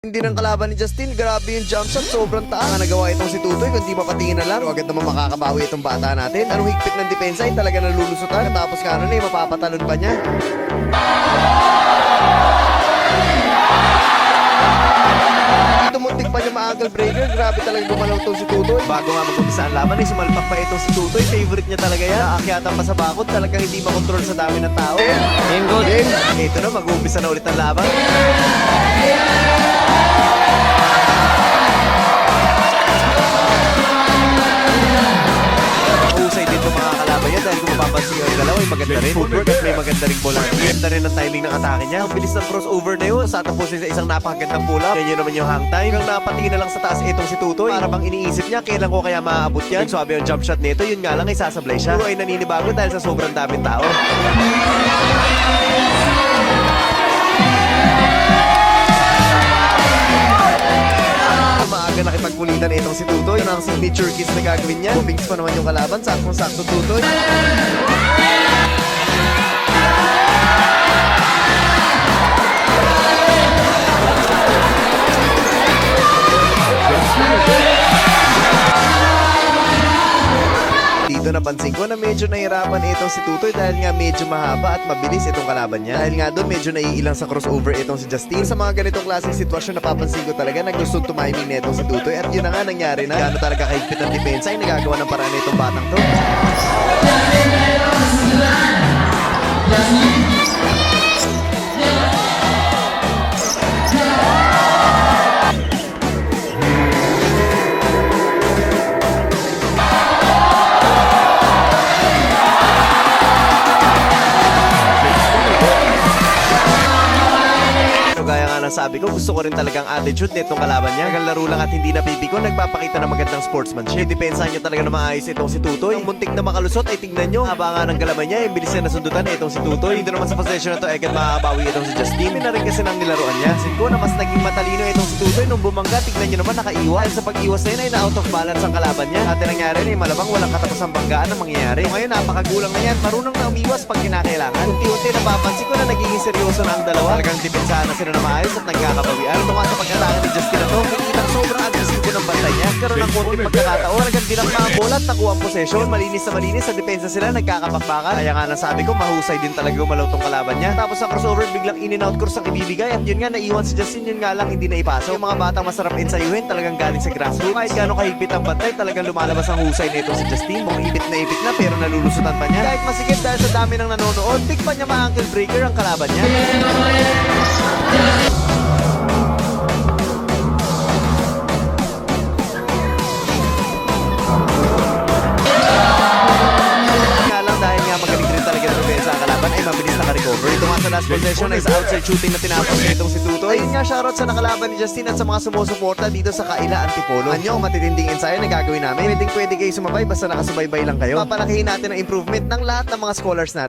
Hindi ng kalaban ni Justin, grabe yung jump shot, sobrang taas. Nagawa itong si Tutoy, kundi mapatingin na lang. Agad naman makakabawi itong bata natin. Anong higpit ng depensa, ay talaga nalulusutan. Tapos ka nun mapapatalon pa niya. Dito muntik pa niya ma-ankle breaker, grabe talaga gumalaw itong si Tutoy. Bago nga mag-umpisa ang laban, sumalpak pa itong si Tutoy. Favorite niya talaga yan. Naakyatan pa sa bakod, talagang hindi makontrol sa dami ng tao. Game good. Ito na, mag-uumpisa na ulit ang laban. Usay dito mga kalaban niya dahil kung mapapansin yung galaw ay maganda rin. Footwork at may maganda rin bola. Maganda rin ang timing ng atake niya. Ang bilis ng crossover na yun. Sa tapusin sa isang napakagandang pull-up. Yan yun naman yung hang time. Hanggang napatingin na lang sa taas itong si Tutoy. Para bang iniisip niya kailan ko kaya maaabot yan. Swabe yung jump shot nito. Yun nga lang ay sasablay siya. Puro ay naninibago dahil sa sobrang daming tao. Maaga nakipagpulitan itong si Tutoy. Ito na ang signature kiss na gagawin niya. Bumings pa naman yung kalaban. Saktong-sakto Tutoy. Dito napansin ko na medyo nahirapan itong si Tutoy dahil nga medyo mahaba at mabilis itong kalaban niya. Dahil nga doon medyo naiilang sa crossover itong si Justin. Sa mga ganitong klaseng sitwasyon napapansin ko talaga naglusot tumiming na itong si Tutoy at yun na nga nangyari na. Gano'n talaga kahigpit ng depensa ay nagagawa ng paraan itong batang to. Gaya nga ng sabi ko, gusto ko rin talagang attitude nitong kalaban niya. Nagang laro lang at hindi napipiko, nagpapakita ng magandang sportsmanship. Depensahan niyo talaga na maayos itong si Tutoy. Ang muntik na makalusot ay tingnan nyo. Haba nga ng galaman niya, yung bilis na nasundutan na itong si Tutoy. Dito naman sa possession na to, agad makabawi itong si Justin. May na rin kasi ng nilaruan niya. Sin ko na mas naging matalino itong si Tutoy nung bumangga. Tingnan nyo naman nakaiwas. Sa pag-iwas na yun ay na-out of balance ang kalaban niya. Dati nangyari na malamang walang katapusang banggaan ang mangyayari. So, ngayon napakagulang na yan. Marunong na umiwas pag kinakailangan. Unti-unti napapansin ko na nagiging seryoso na ang dalawa. Talagang depensahan na sila na maayos at nagkakabawian. Ito nga sa pagkatanga ni Justin na to, nakikita sobrang agresibo ng bantay niya. Karoon ng konting pagkakataon, talagang dinakma ang bola at nakuha ang possession. Malinis na malinis sa depensa sila, nagkakabakbakan. Kaya nga nasabi ko, mahusay din talaga gumalaw tong kalaban niya. Tapos sa crossover, biglang in and out course ang ibibigay. At yun nga, naiwan si Justin, yun nga lang hindi na ipasok. Yung mga batang masarap ensayuhin, talagang galing sa grassroots. Kahit gano'ng kahigpit ang bantay, talagang lumalabas ang husay nito si Justin. Mukhang ipit na pero nalulusutan pa niya. Kahit masikip dahil sa dami ng nanonood, big pa niya ma-ankle breaker ang kalaban niya. Ay mabilis naka-recover. Ito nga sa last possession ay sa outside shooting na tinapos nitong si Tutoy. Ayun nga, shoutout sa nakalaban ni Justin at sa mga sumusuporta dito sa Kaila Antipolo. Anyo, matitinding ensayo na gagawin namin. Pwede kayo sumabay basta nakasubaybay lang kayo. Papalakihin natin ang improvement ng lahat ng mga scholars natin.